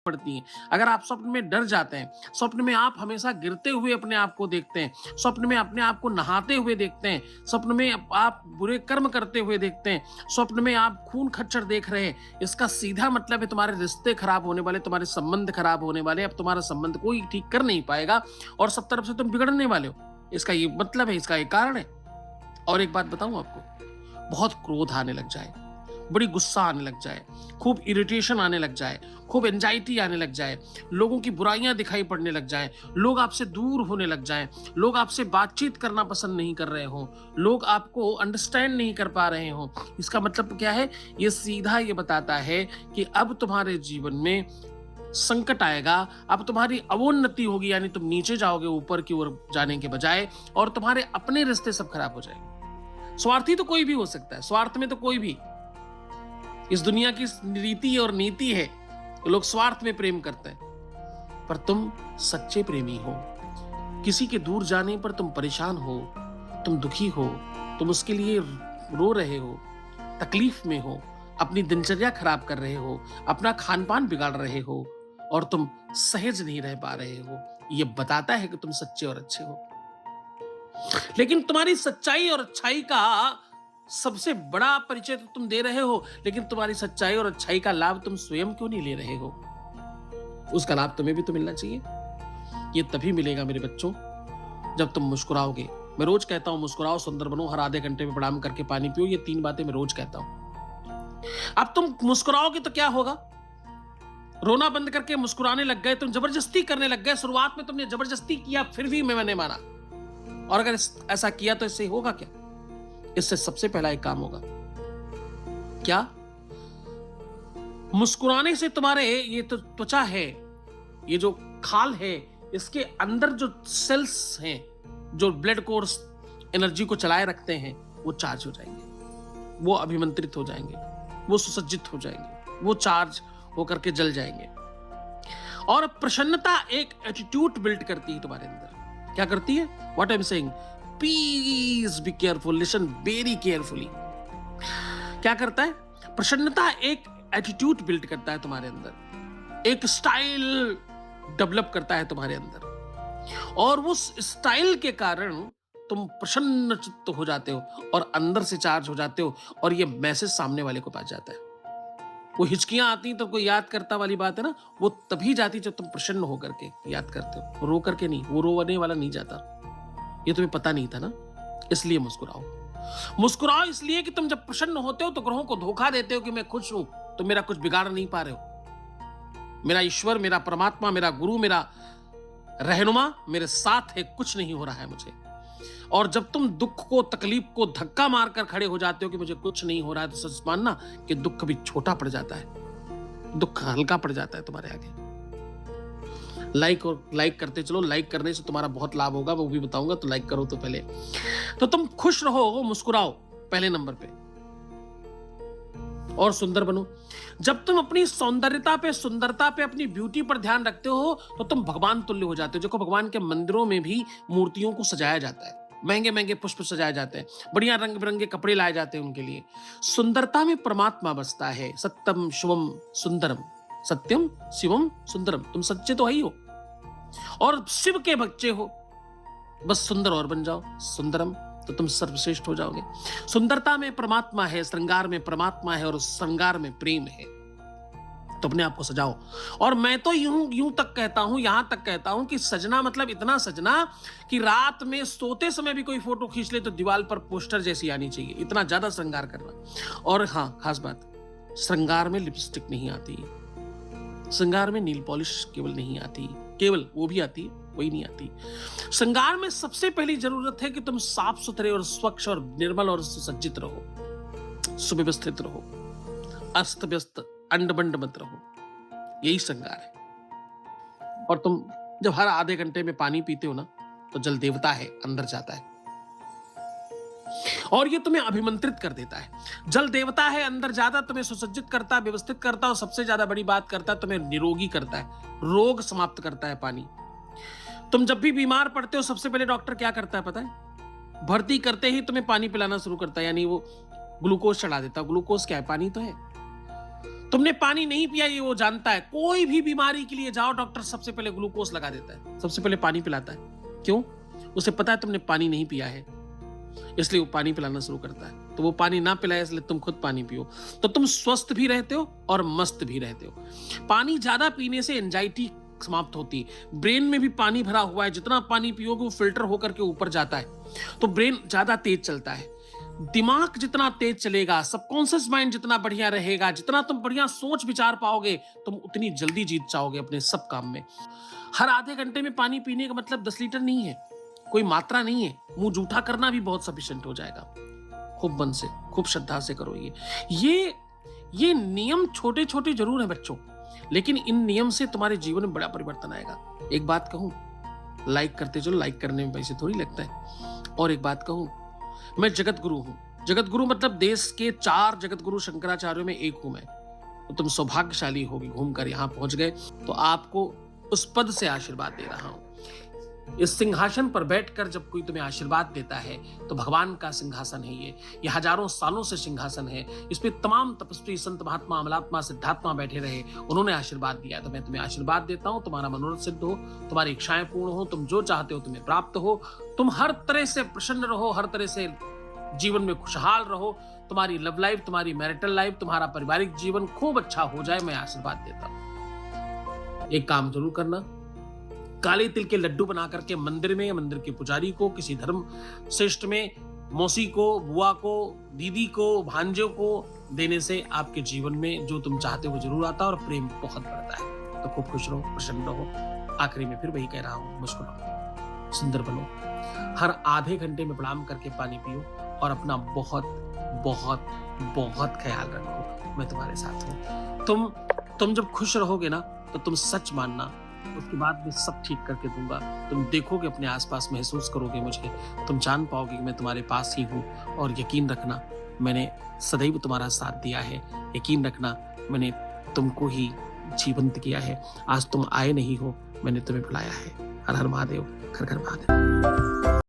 पड़ती हैं। अगर आप स्वप्न में डर जाते हैं, स्वप्न में आप हमेशा गिरते हुए अपने आप को देखते हैं, स्वप्न में अपने आप को नहाते हुए देखते हैं, स्वप्न में आप बुरे कर्म करते हुए देखते हैं, स्वप्न में आप खून खच्चर देख रहे हैं, इसका सीधा मतलब है तुम्हारे रिश्ते खराब होने वाले, तुम्हारे संबंध खराब होने वाले, अब तुम्हारा संबंध कोई ठीक कर नहीं पाएगा और सब तरफ से तुम बिगड़ने वाले हो। इसका ये मतलब है, इसका ये कारण है। और एक बात बताऊं आपको, बहुत क्रोध आने लग जाए, बड़ी गुस्सा आने लग जाए, खूब इरिटेशन आने लग जाए, खूब एंजाइटी आने लग जाए, लोगों की बुराइयां दिखाई पड़ने लग जाए, लोग आपसे दूर होने लग जाएं, लोग आपसे बातचीत करना पसंद नहीं कर रहे हो, लोग आपको अंडरस्टैंड नहीं कर पा रहे हो, इसका मतलब क्या है? ये सीधा ये बताता है कि अब तुम्हारे जीवन में संकट आएगा, अब तुम्हारी अवोन्नति होगी, यानी तुम नीचे जाओगे ऊपर की ओर जाने के बजाय, और तुम्हारे अपने रिश्ते सब खराब हो जाएंगे। स्वार्थी तो कोई भी हो सकता है, स्वार्थ में तो कोई भी, इस दुनिया की रीति और नीति है, लोग स्वार्थ में प्रेम करते हैं, पर तुम सच्चे प्रेमी हो। किसी के दूर जाने पर तुम परेशान हो, तुम दुखी हो, तुम उसके लिए रो रहे हो, तकलीफ में हो, अपनी दिनचर्या खराब कर रहे हो, अपना खान पान बिगाड़ रहे हो और तुम सहज नहीं रह पा रहे हो। यह बताता है कि तुम सच्चे और अच्छे हो। लेकिन तुम्हारी सच्चाई और अच्छाई का सबसे बड़ा परिचय तो तुम दे रहे हो, लेकिन तुम्हारी सच्चाई और अच्छाई का लाभ तुम स्वयं क्यों नहीं ले रहे हो? उसका लाभ तुम्हें भी तो मिलना चाहिए। ये तभी मिलेगा मेरे बच्चों, जब तुम मुस्कुराओगे। मैं रोज कहता हूं, मुस्कुराओ, सुंदर बनो, हर आधे घंटे में प्रणाम करके पानी पियो। ये 3 बातें मैं रोज कहता हूं। अब तुम मुस्कुराओगे तो क्या होगा? रोना बंद करके मुस्कुराने लग गए, तुम जबरदस्ती करने लग गए। शुरुआत में तुमने जबरदस्ती किया, फिर भी मैंने माना। और अगर ऐसा किया तो इससे होगा क्या? इससे सबसे पहला एक काम होगा, क्या? मुस्कुराने से तुम्हारे ये तो त्वचा है, ये जो खाल है, इसके अंदर जो सेल्स हैं, जो ब्लड को एनर्जी को चलाए रखते हैं, वो चार्ज हो जाएंगे, वो अभिमंत्रित हो जाएंगे, वो सुसज्जित हो जाएंगे, वो चार्ज होकर के जल जाएंगे। और प्रसन्नता एक एटीट्यूड बिल्ड करती है तुम्हारे अंदर। क्या करती है? What I am saying, please be careful, listen very carefully. क्या करता है? प्रसन्नता एक एटीट्यूड बिल्ड करता है तुम्हारे अंदर, एक स्टाइल डेवलप करता है तुम्हारे अंदर, और उस स्टाइल के कारण तुम प्रसन्न चित्त हो जाते हो और अंदर से चार्ज हो जाते हो, और ये मैसेज सामने वाले को पास जाता है। वो हिचकियां आती तो कोई याद करता वाली बात है ना, वो तभी जाती जब तुम प्रसन्न होकर के याद करते हो, रो करके नहीं। वो रोने वाला नहीं जाता। ये तुम्हें पता नहीं था ना, इसलिए मुस्कुराओ। मुस्कुराओ इसलिए कि तुम जब प्रसन्न होते हो तो ग्रहों को धोखा देते हो कि मैं खुश हूं, तो मेरा कुछ बिगाड़ नहीं पा रहे हो। मेरा ईश्वर, मेरा परमात्मा, मेरा गुरु, मेरा रहनुमा मेरे साथ है, कुछ नहीं हो रहा है मुझे। और जब तुम दुख को, तकलीफ को धक्का मारकर खड़े हो जाते हो कि मुझे कुछ नहीं हो रहा है, तो सच मानना कि दुख भी छोटा पड़ जाता है, दुख हल्का पड़ जाता है तुम्हारे आगे। लाइक करते चलो, लाइक करने से तुम्हारा बहुत लाभ होगा, वो भी बताऊंगा, तो लाइक करो तो पहले। तो तुम खुश रहो, मुस्कुराओ पहले नंबर पे, और सुंदर बनो। जब तुम अपनी सुंदरता पे, अपनी ब्यूटी पर ध्यान रखते हो, तो तुम भगवान तुल्य हो जाते हो। देखो, भगवान के मंदिरों में भी मूर्तियों को सजाया जाता है, महंगे महंगे पुष्प सजाए जाते हैं, बढ़िया रंग बिरंगे कपड़े लाए जाते हैं उनके लिए। सुंदरता में परमात्मा बसता है। सत्यम शिवम सुंदरम, सत्यम शिवम सुंदरम। तुम सच्चे तो ही हो और शिव के बच्चे हो, बस सुंदर और बन जाओ, सुंदरम, तो तुम सर्वश्रेष्ठ हो जाओगे। सुंदरता में परमात्मा है, श्रृंगार में परमात्मा है, और श्रृंगार में प्रेम है। तो अपने आप को सजाओ। और मैं तो यूं तक कहता हूं, यहां तक कहता हूं कि सजना मतलब इतना सजना कि रात में सोते समय भी कोई फोटो खींच ले तो दीवार पर पोस्टर जैसी आनी चाहिए, इतना ज्यादा श्रृंगार करना। और हां, खास बात, श्रृंगार में लिपस्टिक नहीं आती, श्रृंगार में नील पॉलिश केवल नहीं आती, केवल वो भी आती है, वही नहीं आती। श्रृंगार में सबसे पहली जरूरत है कि तुम साफ सुथरे और स्वच्छ और निर्मल और सुसज्जित रहो, सुव्यवस्थित रहो, अस्त व्यस्त अंड बंड मत रहो। यही श्रृंगार है। और तुम जब हर आधे घंटे में पानी पीते हो ना, तो जल देवता है, अंदर जाता है और ये तुम्हें अभिमंत्रित कर देता है। जल देवता है, अंदर जाता, तुम्हें सुसज्जित करता है, व्यवस्थित करता है, और सबसे ज्यादा बड़ी बात करता है, तुम्हें निरोगी करता है, रोग समाप्त करता है पानी। तुम जब भी बीमार पड़ते हो, सबसे पहले डॉक्टर क्या करता है पता है? भर्ती करते ही तुम्हें पानी पिलाना शुरू करता है, यानी वो ग्लूकोज चढ़ा देता है। ग्लूकोज क्या है? पानी तो है। तुमने पानी नहीं पिया ये वो जानता है। कोई भी बीमारी के लिए जाओ, डॉक्टर सबसे पहले ग्लूकोज लगा देता है, सबसे पहले पानी पिलाता है। क्यों? उसे पता है तुमने पानी नहीं पिया है, इसलिए वो पानी पिलाना शुरू करता है। तो वो पानी ना पिलाए इसलिए तुम खुद पानी पियो, तो तुम स्वस्थ भी रहते हो और मस्त भी रहते हो। पानी ज्यादा पीने से एंजाइटी समाप्त होती है। ब्रेन में भी पानी भरा हुआ है, जितना पानी पियोगे वो फिल्टर होकर के ऊपर जाता है, तो ब्रेन ज्यादा तेज चलता है। दिमाग जितना तेज चलेगा, सबकॉन्शियस माइंड जितना बढ़िया रहेगा, जितना तुम बढ़िया सोच विचार पाओगे, तुम उतनी जल्दी जीत जाओगे अपने सब काम में। हर आधे घंटे में पानी पीने का मतलब 10 लीटर नहीं है, कोई मात्रा नहीं है। मुंह जूठा करना भी बहुत सफिशिएंट हो जाएगा। खूब मन से, खूब श्रद्धा से करो ये नियम छोटे छोटे जरूर है बच्चों, लेकिन इन नियम से तुम्हारे जीवन में बड़ा परिवर्तन आएगा। एक बात कहूं, लाइक करते चलो, लाइक करने में पैसे थोड़ी लगता है। और एक बात कहूं, मैं जगत गुरु हूं। जगत गुरु मतलब देश के 4 जगत गुरु शंकराचार्यों में एक हूं मैं। तो तुम सौभाग्यशाली होगी, घूमकर यहां पहुंच गए, तो आपको उस पद से आशीर्वाद दे रहा हूं। इस सिंहासन पर बैठकर जब कोई तुम्हें आशीर्वाद देता है तो भगवान का सिंहासन है ये हजारों सालों से सिंहासन है। इस पे तमाम तपस्वी संत महात्मा अमलात्मा सिद्धात्मा बैठे रहे, उन्होंने आशीर्वाद दिया। तो मैं तुम्हें आशीर्वाद देता हूं, तुम्हारा मनोरथ सिद्ध हो, तुम्हारी इच्छाएं पूर्ण हो, तुम जो चाहते हो तुम्हें प्राप्त हो, तुम हर तरह से प्रसन्न रहो, हर तरह से जीवन में खुशहाल रहो, तुम्हारी लव लाइफ, तुम्हारी मैरिटल लाइफ, तुम्हारा पारिवारिक जीवन खूब अच्छा हो जाए, मैं आशीर्वाद देता हूं। एक काम जरूर करना, काले तिल के लड्डू बना करके मंदिर में, मंदिर के पुजारी को, किसी धर्म श्रेष्ठ में, मौसी को, बुआ को, दीदी को, भांजे को देने से आपके जीवन में जो तुम चाहते हो जरूर आता है और प्रेम बहुत बढ़ता है। तो खूब खुश रहो, प्रसन्न रहो। आखिरी में फिर वही कह रहा हूं, मुस्कुराओ, सुंदर बनो, हर आधे घंटे में प्रणाम करके पानी पियो और अपना बहुत बहुत बहुत ख्याल रखो। मैं तुम्हारे साथ हूं। तुम जब खुश रहोगे ना, तो तुम सच मानना, उसके बाद मैं सब ठीक करके दूंगा। तुम देखोगे, अपने आसपास महसूस करोगे मुझे, तुम जान पाओगे कि मैं तुम्हारे पास ही हूँ। और यकीन रखना, मैंने सदैव तुम्हारा साथ दिया है। यकीन रखना, मैंने तुमको ही जीवंत किया है। आज तुम आए नहीं हो, मैंने तुम्हें बुलाया है। हर हर महादेव, घर घर महादेव।